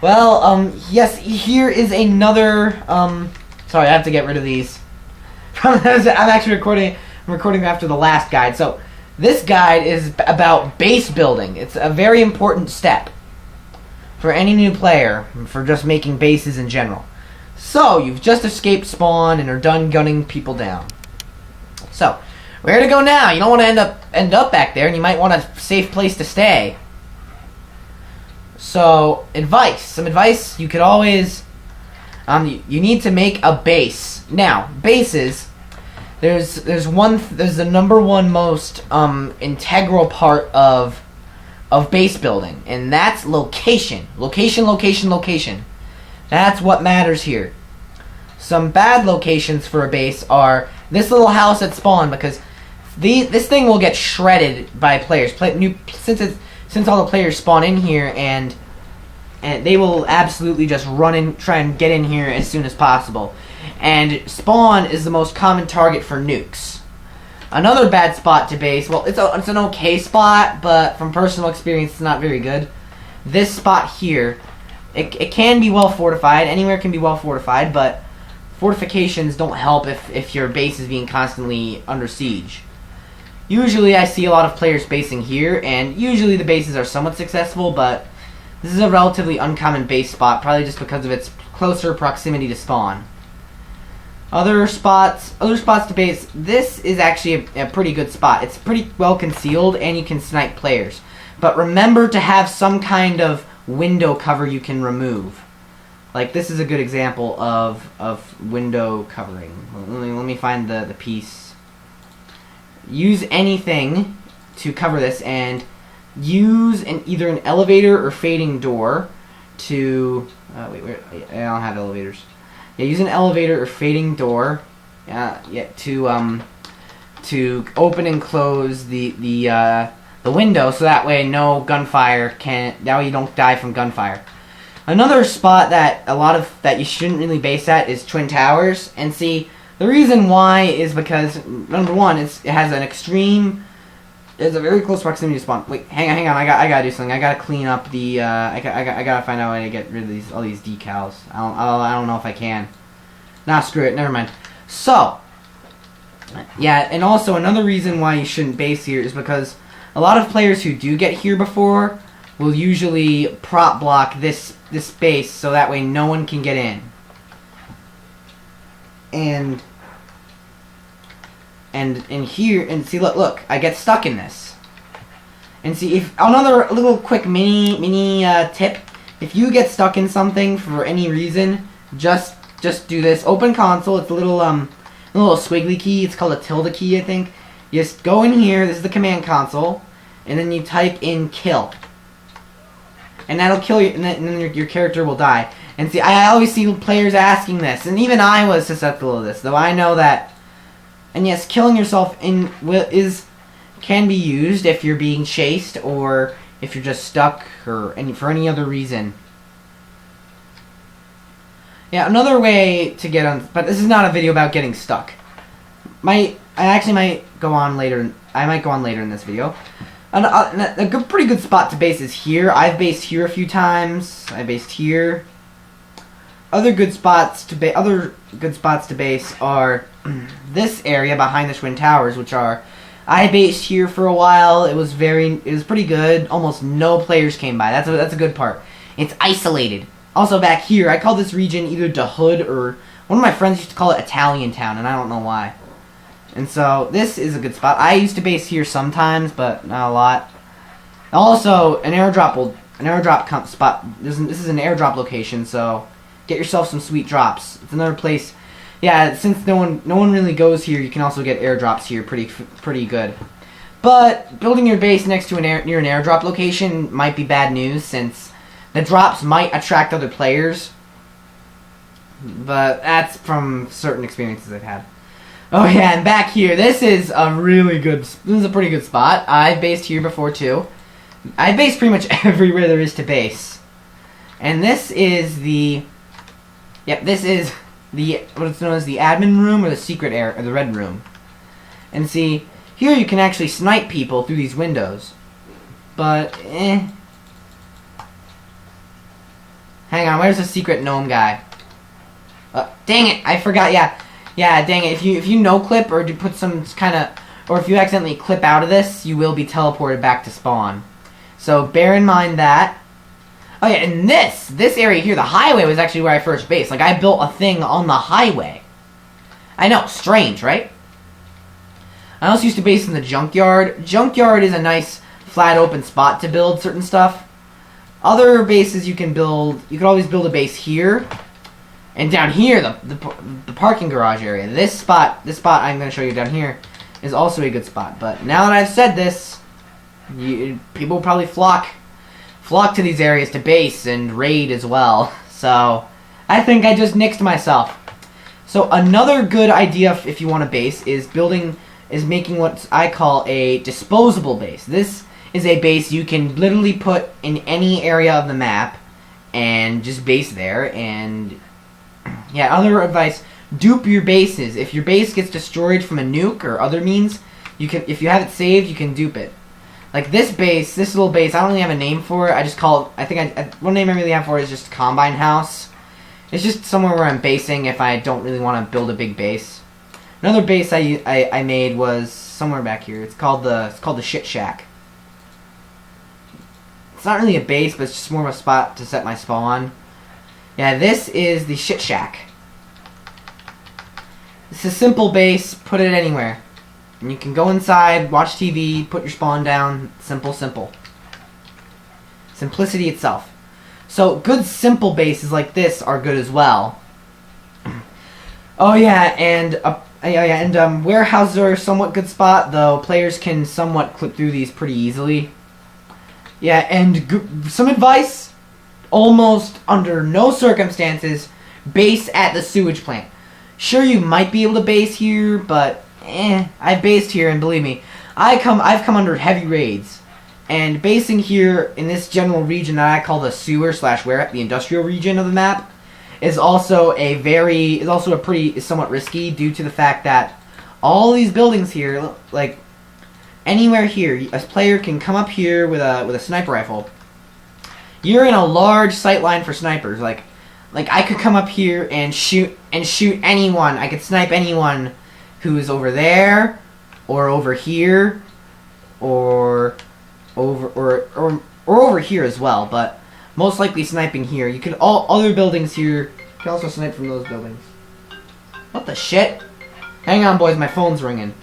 Well, yes, here is another, sorry, I have to get rid of these. I'm actually recording after the last guide. So, this guide is about base building. It's a very important step for any new player, for just making bases in general. So, you've just escaped spawn and are done gunning people down. So, where to go now? You don't want to end up back there, and you might want a safe place to stay. So, some advice, you could always, you need to make a base. Now, bases, there's the number one most, integral part of base building, and that's location. Location. That's what matters here. Some bad locations for a base are this little house at spawn, because this thing will get shredded by players. Since all the players spawn in here, and they will absolutely just try and get in here as soon as possible. And spawn is the most common target for nukes. Another bad spot to base, well, it's an okay spot, but from personal experience, it's not very good. This spot here, it can be well fortified. Anywhere can be well fortified, but fortifications don't help if your base is being constantly under siege. Usually I see a lot of players basing here, and usually the bases are somewhat successful, but this is a relatively uncommon base spot, probably just because of its closer proximity to spawn. Other spots to base, this is actually a pretty good spot. It's pretty well concealed, and you can snipe players. But remember to have some kind of window cover you can remove. Like, this is a good example of window covering. Let me find the piece. Use anything to cover this, and use either an elevator or fading door to... wait, I don't have elevators. Yeah, use an elevator or fading door to open and close the window, so that way no gunfire that way you don't die from gunfire. Another spot that you shouldn't really base at is Twin Towers, and see, the reason why is because, number one, it has there's a very close proximity to spawn. Wait, hang on, I gotta do something. I gotta clean up the, I gotta find out a way to get rid of all these decals. I don't know if I can. Nah, screw it, never mind. So, yeah, and also another reason why you shouldn't base here is because a lot of players who do get here before will usually prop block this base, so that way no one can get in. And here, and see, look, I get stuck in this. And see, if another little quick mini tip, if you get stuck in something for any reason, just do this. Open console. It's a little squiggly key. It's called a tilde key, I think. You just go in here. This is the command console, and then you type in kill, and that'll kill you, and then your character will die. And see, I always see players asking this, and even I was susceptible to this, though I know that. And yes, killing yourself can be used if you're being chased, or if you're just stuck, or for any other reason. Yeah, another way to get on, but this is not a video about getting stuck. I actually might go on later. I might go on later in this video. A pretty good spot to base is here. I've based here a few times. I based here. Other good spots to base are this area behind the Twin Towers, which are, I based here for a while. It was pretty good. Almost no players came by. That's a good part. It's isolated. Also back here, I call this region either the Hood, or one of my friends used to call it Italian Town, and I don't know why. And so this is a good spot. I used to base here sometimes, but not a lot. Also, an airdrop spot. This is an airdrop location, so get yourself some sweet drops. It's another place. Yeah, since no one really goes here, you can also get airdrops here pretty good. But building your base next to near an airdrop location might be bad news, since the drops might attract other players. But that's from certain experiences I've had. Oh yeah, and back here, this is a pretty good spot. I've based here before too. I based pretty much everywhere there is to base. And this is what's known as the admin room, or the secret area, or the red room. And see, here you can actually snipe people through these windows. But, Hang on, where's the secret gnome guy? Dang it, I forgot. Yeah, dang it. If you no clip or do put some kind of, or if you accidentally clip out of this, you will be teleported back to spawn. So bear in mind that. Oh yeah, and this area here, the highway was actually where I first based. Like, I built a thing on the highway. I know, strange, right? I also used to base in the junkyard. Junkyard is a nice flat open spot to build certain stuff. Other bases you can build, you could always build a base here. And down here, the parking garage area. This spot I'm going to show you down here is also a good spot. But now that I've said this, people will probably flock to these areas to base and raid as well. So I think I just nixed myself. So another good idea if you want to base is making what I call a disposable base. This is a base you can literally put in any area of the map and just base there. And yeah, other advice, dupe your bases. If your base gets destroyed from a nuke or other means, you can, if you have it saved, you can dupe it. Like this little base, I don't really have a name for it. I just call it, one name I really have for it is just Combine House. It's just somewhere where I'm basing if I don't really want to build a big base. Another base I made was somewhere back here. It's called the Shit Shack. It's not really a base, but it's just more of a spot to set my spawn. Yeah, this is the Shit Shack. It's a simple base, put it anywhere. And you can go inside, watch TV, put your spawn down. Simple. Simplicity itself. So, good simple bases like this are good as well. Oh yeah, and warehouses are a somewhat good spot, though players can somewhat clip through these pretty easily. Yeah, and some advice, almost under no circumstances, base at the sewage plant. Sure, you might be able to base here, but I've based here, and believe me, I've come under heavy raids. And basing here in this general region that I call the sewer / where the industrial region of the map is also somewhat risky due to the fact that all these buildings here, like anywhere here, a player can come up here with a sniper rifle. You're in a large sight line for snipers. Like I could come up here and shoot anyone. I could snipe anyone who's over there, or over here, or over here as well. But most likely sniping here. You could other buildings here. You can also snipe from those buildings. What the shit? Hang on, boys. My phone's ringing.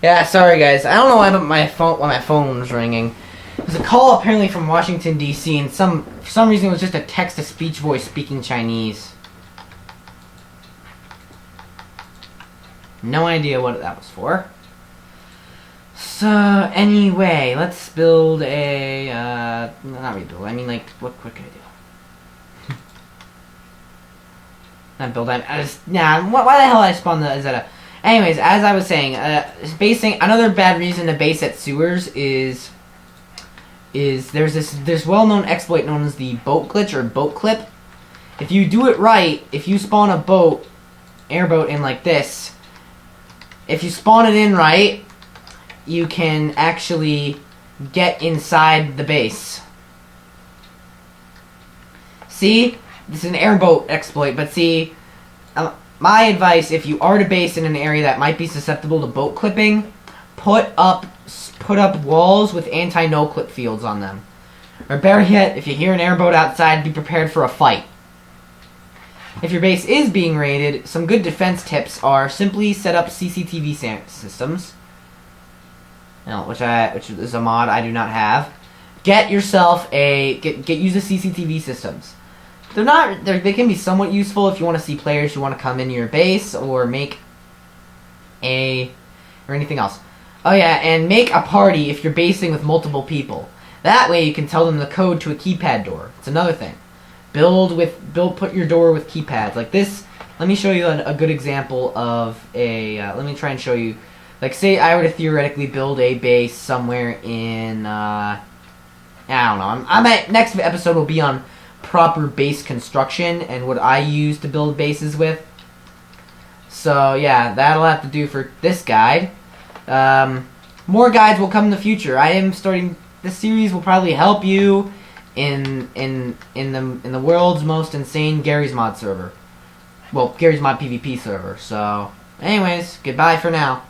Yeah, sorry guys. I don't know why my phone was ringing. It was a call apparently from Washington D.C. and for some reason it was just a text-to-speech voice speaking Chinese. No idea what that was for. So anyway, let's build a not rebuild. I mean, like, what could I do? Not build. Why the hell did I spawn the Zeta? Anyways, as I was saying, basing another bad reason to base at sewers is there's this well-known exploit known as the boat glitch or boat clip. If you do it right, if you spawn a airboat in like this, if you spawn it in right, you can actually get inside the base. See? This is an airboat exploit, but see, my advice, if you are to base in an area that might be susceptible to boat clipping, put up walls with anti-no-clip fields on them. Or better yet, if you hear an airboat outside, be prepared for a fight. If your base is being raided, some good defense tips are simply set up CCTV systems. Which is a mod I do not have. Get yourself use the CCTV systems. They can be somewhat useful if you want to see players who want to come into your base or or anything else. Oh yeah, and make a party if you're basing with multiple people. That way you can tell them the code to a keypad door. It's another thing. Put your door with keypads like this. Let me show you a good example of let me try and show you. Like, say I were to theoretically build a base somewhere in, I don't know. Next episode will be on proper base construction and what I use to build bases with. So, yeah, that'll have to do for this guide. More guides will come in the future. This series will probably help you in the world's most insane Gary's Mod server. Well, Gary's Mod PvP server. So, anyways, goodbye for now.